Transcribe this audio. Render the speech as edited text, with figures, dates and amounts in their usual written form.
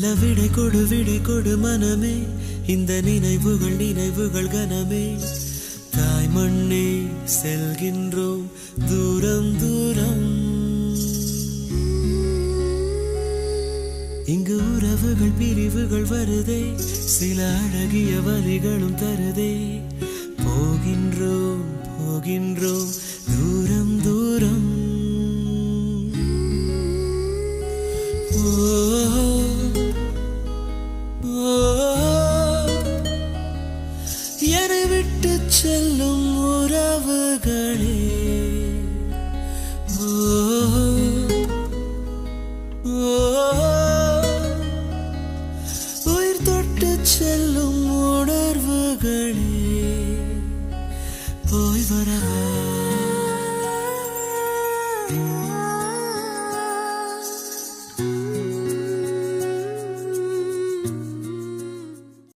நல்ல விடை கொடு மனமே, இந்த நினைவுகள் கனமே. தாய் மண்ணே செல்கின்றோம் தூரம் தூரம். இங்கு உறவுகள் பிரிவுகள் வருதே, சில அழகிய வலிகளும் தருதே. போகின்றோம் தூரம் தூரம். என்னை விட்டு செல்லும் உறவுகளே, உயிர் தொட்டு செல்லும் உணர்வுகளே, போய் வரவா.